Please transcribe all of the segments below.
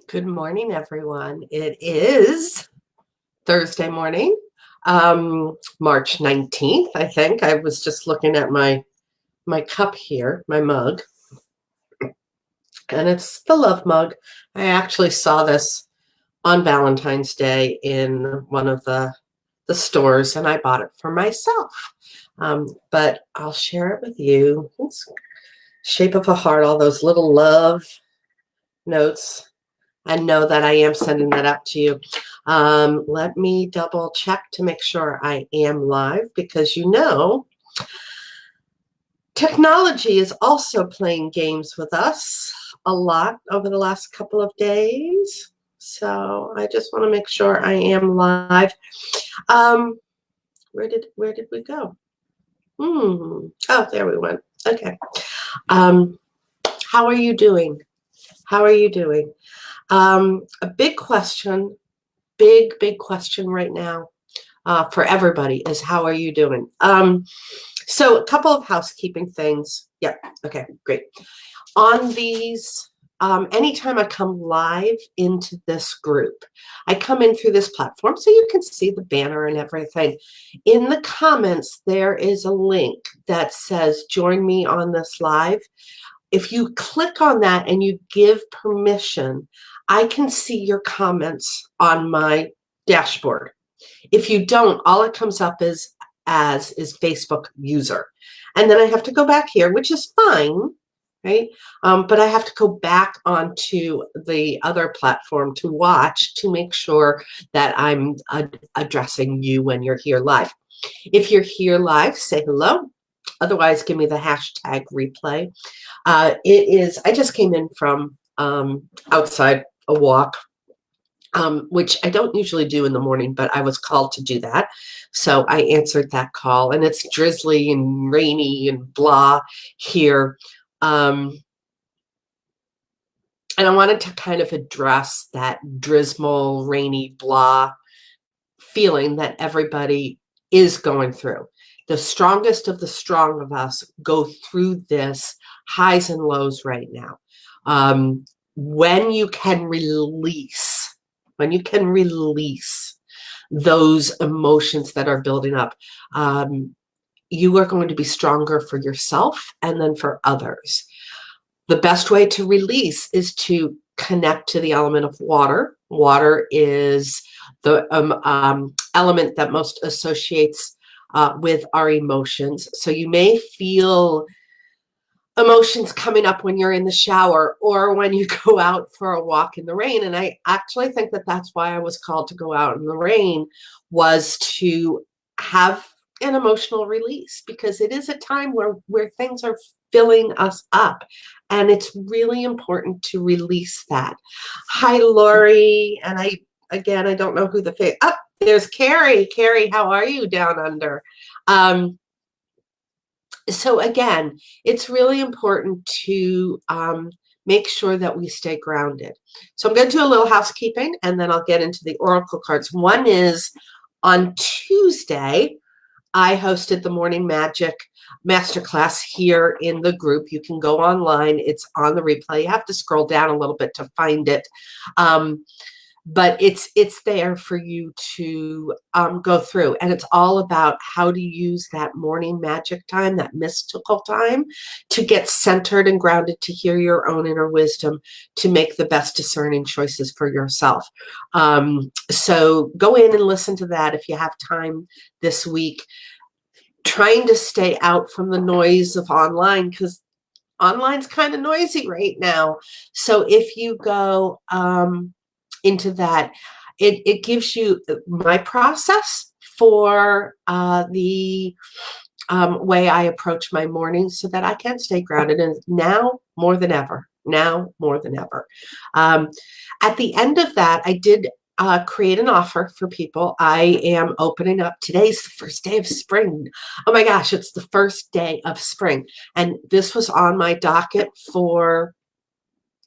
Good morning, everyone. It is Thursday morning, March 19th, I think. I was just looking at my cup here, my mug, and it's the love mug. I actually saw this on Valentine's Day in one of the stores, and I bought it for myself. But I'll share it with you. It's shape of a heart, all those little love notes. And know that I am sending that out to you. Let me double check to make sure I am live because technology is also playing games with us a lot over the last couple of days. So I just want to make sure I am live. Where did we go? Oh, there we went. Okay. How are you doing? How are you doing? A big question right now for everybody is how are you doing? So a couple of housekeeping things. Yep. Okay, great. On these, anytime I come live into this group, I come in through this platform so you can see the banner and everything. In the comments, there is a link that says join me on this live. If you click on that and you give permission, I can see your comments on my dashboard. If you don't, all it comes up is Facebook user. And then I have to go back here, which is fine, right? But I have to go back onto the other platform to watch to make sure that I'm addressing you when you're here live. If you're here live, say hello. Otherwise, give me the hashtag replay. I just came in from outside a walk, which I don't usually do in the morning, but I was called to do that. So I answered that call, and it's drizzly and rainy and blah here. And I wanted to kind of address that drizzle, rainy, blah feeling that everybody is going through. The strongest of the strong of us go through this highs and lows right now. When you can release those emotions that are building up, you are going to be stronger for yourself and then for others. The best way to release is to connect to the element of water. Water is the element that most associates with our emotions. So you may feel emotions coming up when you're in the shower or when you go out for a walk in the rain. And I actually think that that's why I was called to go out in the rain, was to have an emotional release, because it is a time where things are filling us up. And it's really important to release that. Hi, Lori. And I don't know who there's Carrie. Carrie, how are you down under? So again, it's really important to make sure that we stay grounded. So I'm going to do a little housekeeping, and then I'll get into the oracle cards. One is on Tuesday, I hosted the Morning Magic Masterclass here in the group. You can go online. It's on the replay. You have to scroll down a little bit to find it. But it's there for you to go through. And it's all about how to use that morning magic time, that mystical time, to get centered and grounded, to hear your own inner wisdom, to make the best discerning choices for yourself. So go in and listen to that if you have time this week. Trying to stay out from the noise of online, because online's kind of noisy right now. So if you go into that, it gives you my process for the way I approach my mornings so that I can stay grounded. And now more than ever. At the end of that, I did create an offer for people. I am opening up. Today's the first day of spring. Oh my gosh, it's the first day of spring. And this was on my docket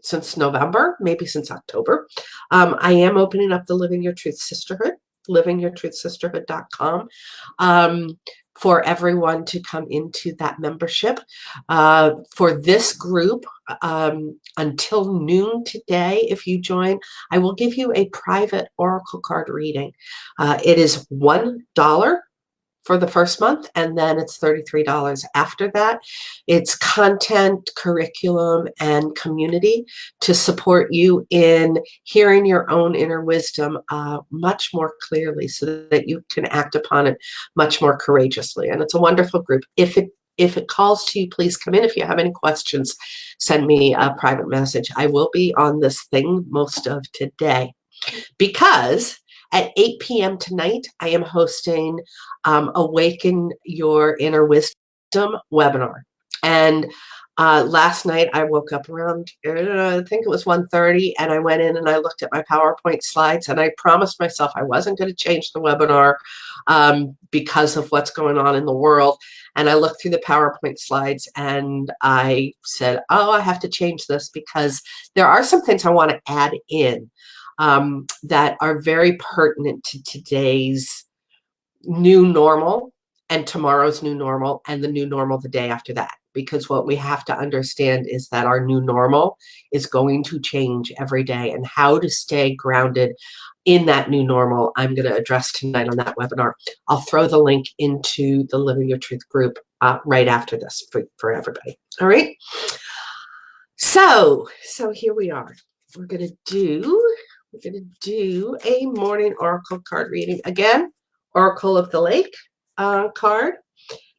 since November, maybe since October. I am opening up the Living Your Truth Sisterhood, livingyourtruthsisterhood.com, for everyone to come into that membership. For this group, until noon today, if you join, I will give you a private oracle card reading. It is $1 for the first month, and then it's $33 after that. It's content, curriculum, and community to support you in hearing your own inner wisdom much more clearly so that you can act upon it much more courageously. And it's a wonderful group. If it calls to you, please come in. If you have any questions, send me a private message. I will be on this thing most of today because at 8 p.m. tonight, I am hosting Awaken Your Inner Wisdom webinar. And last night I woke up around, I think it was 1:30, and I went in and I looked at my PowerPoint slides, and I promised myself I wasn't going to change the webinar because of what's going on in the world. And I looked through the PowerPoint slides and I said, oh, I have to change this because there are some things I want to add in that are very pertinent to today's new normal and tomorrow's new normal and the new normal the day after that. Because what we have to understand is that our new normal is going to change every day, and how to stay grounded in that new normal, I'm going to address tonight on that webinar. I'll throw the link into the Living Your Truth group right after this for everybody. All right. So here we are. We're going to do a morning oracle card reading. Again, Oracle of the Lake card.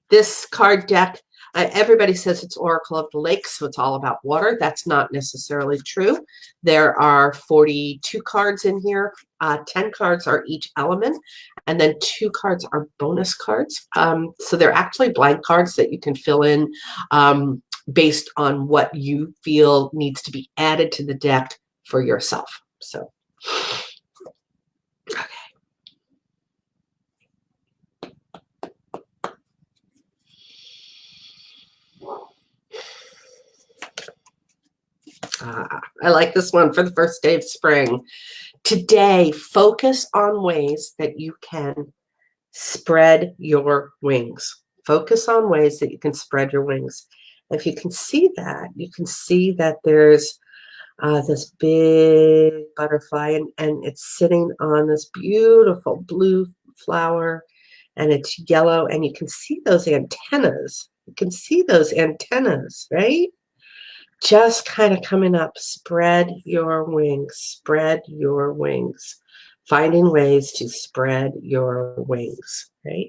This card deck, everybody says it's Oracle of the Lake, so it's all about water. That's not necessarily true. There are 42 cards in here. 10 cards are each element, and then 2 cards are bonus cards. So they're actually blank cards that you can fill in based on what you feel needs to be added to the deck for yourself. So, okay. I like this one for the first day of spring. Today, focus on ways that you can spread your wings. Focus on ways that you can spread your wings. If you can see that, you can see that there's this big butterfly, and it's sitting on this beautiful blue flower, and it's yellow, and you can see those antennas. You can see those antennas, right? Just kind of coming up. Spread your wings. Spread your wings. Finding ways to spread your wings, right?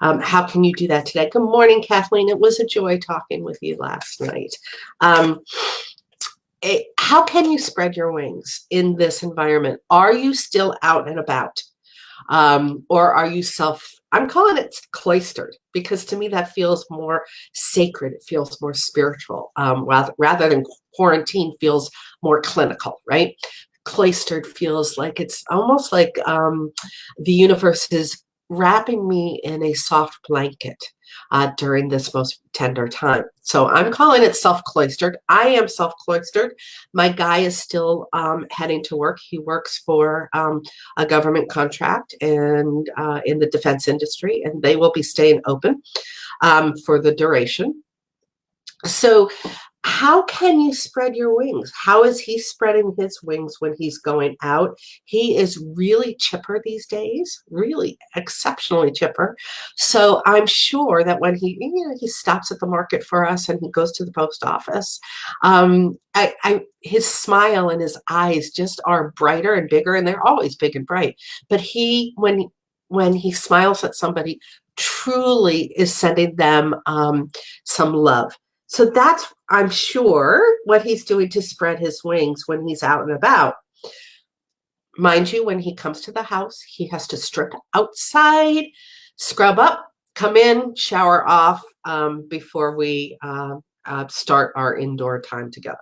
How can you do that today? Good morning, Kathleen. It was a joy talking with you last night. How can you spread your wings in this environment? Are you still out and about? Or are you I'm calling it cloistered, because to me that feels more sacred. It feels more spiritual, rather than quarantine feels more clinical, right? Cloistered feels like it's almost like the universe is wrapping me in a soft blanket during this most tender time. So I'm calling it self-cloistered. I am self-cloistered. My guy is still heading to work. He works for a government contract and in the defense industry, and they will be staying open for the duration. So how can you spread your wings? How is he spreading his wings when he's going out? He is really chipper these days, really exceptionally chipper. So I'm sure that when he stops at the market for us and he goes to the post office, his smile and his eyes just are brighter and bigger, and they're always big and bright. But when he smiles at somebody, truly is sending them some love. So that's, I'm sure, what he's doing to spread his wings when he's out and about. Mind you, when he comes to the house, he has to strip outside, scrub up, come in, shower off before we start our indoor time together.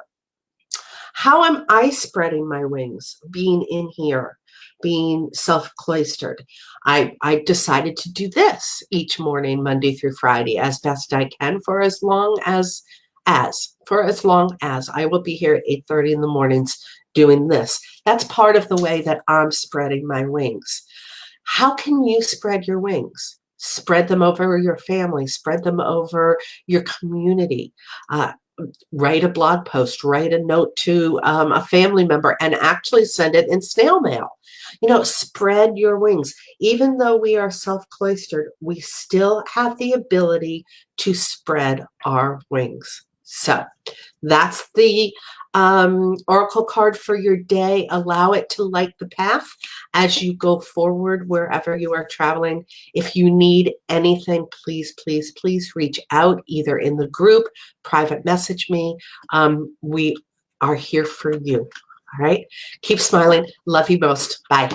How am I spreading my wings? Being in here, being self-cloistered. I decided to do this each morning, Monday through Friday, as best I can for as long as I will be here at 8:30 in the mornings doing this. That's part of the way that I'm spreading my wings. How can you spread your wings? Spread them over your family, spread them over your community. write a blog post, write a note to a family member, and actually send it in snail mail. Spread your wings. Even though we are self-cloistered, we still have the ability to spread our wings. So that's the oracle card for your day. Allow it to light the path as you go forward wherever you are traveling. If you need anything, please, please, please reach out either in the group, private message me. We are here for you. All right. Keep smiling. Love you most. Bye.